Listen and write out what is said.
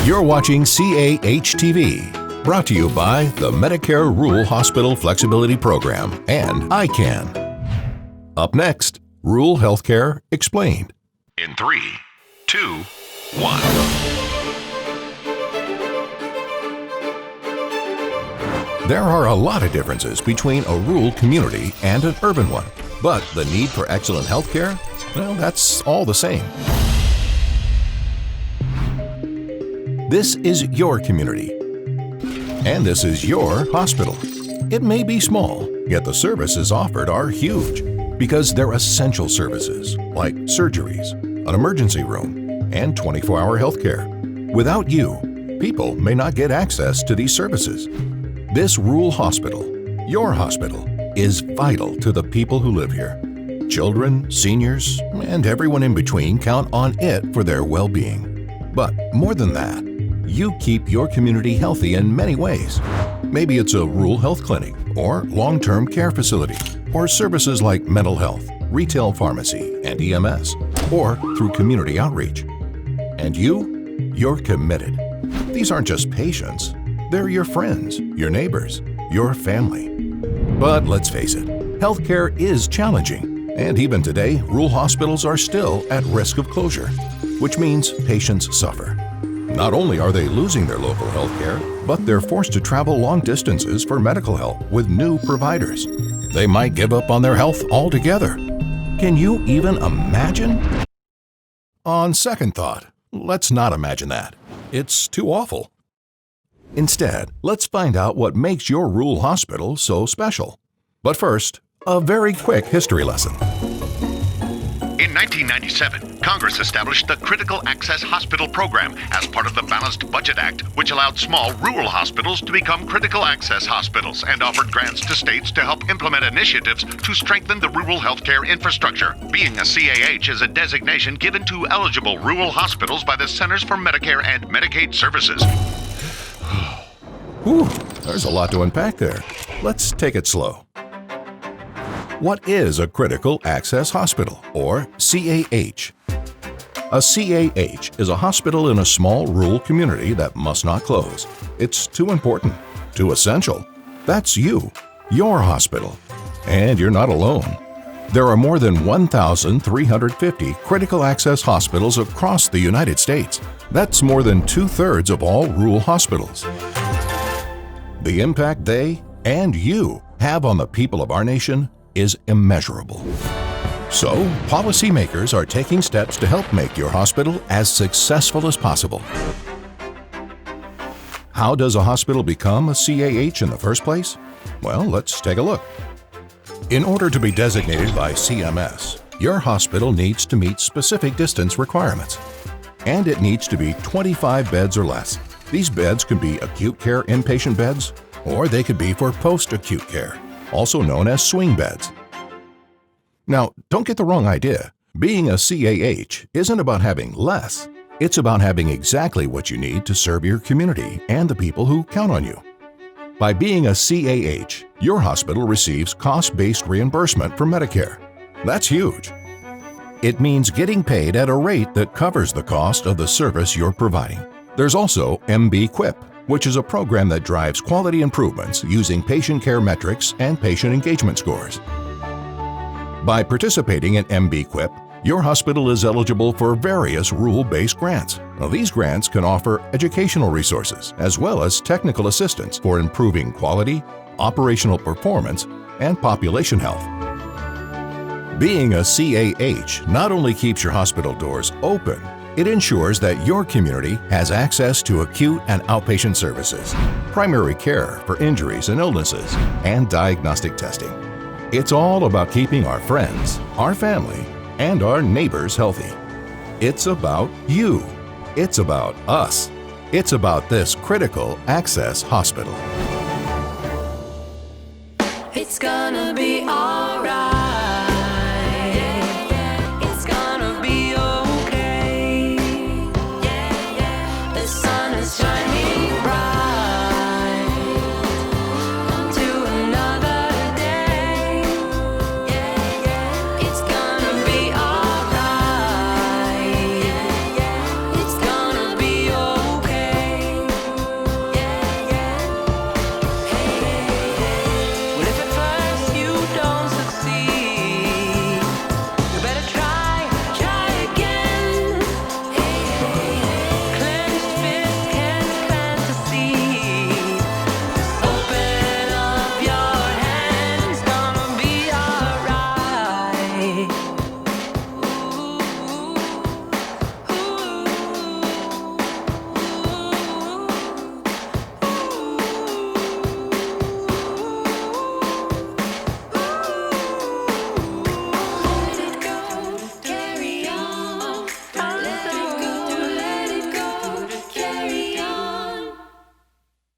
You're watching CAH TV, brought to you by the Medicare Rural Hospital Flexibility Program and ICAHN. Up next, Rural Healthcare Explained. In 3, 2, 1. There are a lot of differences between a rural community and an urban one, but the need for excellent healthcare, well, that's all the same. This is your community, and this is your hospital. It may be small, yet the services offered are huge because they're essential services like surgeries, an emergency room, and 24-hour healthcare. Without you, people may not get access to these services. This rural hospital, your hospital, is vital to the people who live here. Children, seniors, and everyone in between count on it for their well-being. But more than that, you keep your community healthy in many ways. Maybe it's a rural health clinic or long-term care facility, or services like mental health, retail pharmacy, and EMS, or through community outreach. And you're committed. These aren't just patients. They're your friends, your neighbors, your family. But let's face it, healthcare is challenging, and even today, rural hospitals are still at risk of closure, which means patients suffer. Not only are they losing their local healthcare, but they're forced to travel long distances for medical help with new providers. They might give up on their health altogether. Can you even imagine? On second thought, let's not imagine that. It's too awful. Instead, let's find out what makes your rural hospital so special. But first, a very quick history lesson. In 1997, Congress established the Critical Access Hospital Program as part of the Balanced Budget Act, which allowed small rural hospitals to become critical access hospitals and offered grants to states to help implement initiatives to strengthen the rural healthcare infrastructure. Being a CAH is a designation given to eligible rural hospitals by the Centers for Medicare and Medicaid Services. Whew, there's a lot to unpack there. Let's take it slow. What is a critical access hospital, or CAH? A CAH is a hospital in a small rural community that must not close. It's too important, too essential. That's you, your hospital. And you're not alone. There are more than 1,350 critical access hospitals across the United States. That's more than 2/3 of all rural hospitals. The impact they and you have on the people of our nation is immeasurable. So, policymakers are taking steps to help make your hospital as successful as possible. How does a hospital become a CAH in the first place? Well, let's take a look. In order to be designated by CMS, your hospital needs to meet specific distance requirements, and it needs to be 25 beds or less. These beds can be acute care inpatient beds, or they could be for post-acute care, also known as swing beds. Now, don't get the wrong idea. Being a CAH isn't about having less. It's about having exactly what you need to serve your community and the people who count on you. By being a CAH, your hospital receives cost-based reimbursement from Medicare. That's huge. It means getting paid at a rate that covers the cost of the service you're providing. There's also MB-QIP, which is a program that drives quality improvements using patient care metrics and patient engagement scores. By participating in MB-QIP, your hospital is eligible for various rural-based grants. Now, these grants can offer educational resources as well as technical assistance for improving quality, operational performance, and population health. Being a CAH not only keeps your hospital doors open, it ensures that your community has access to acute and outpatient services, primary care for injuries and illnesses, and diagnostic testing. It's all about keeping our friends, our family, and our neighbors healthy. It's about you. It's about us. It's about this critical access hospital. It's gonna be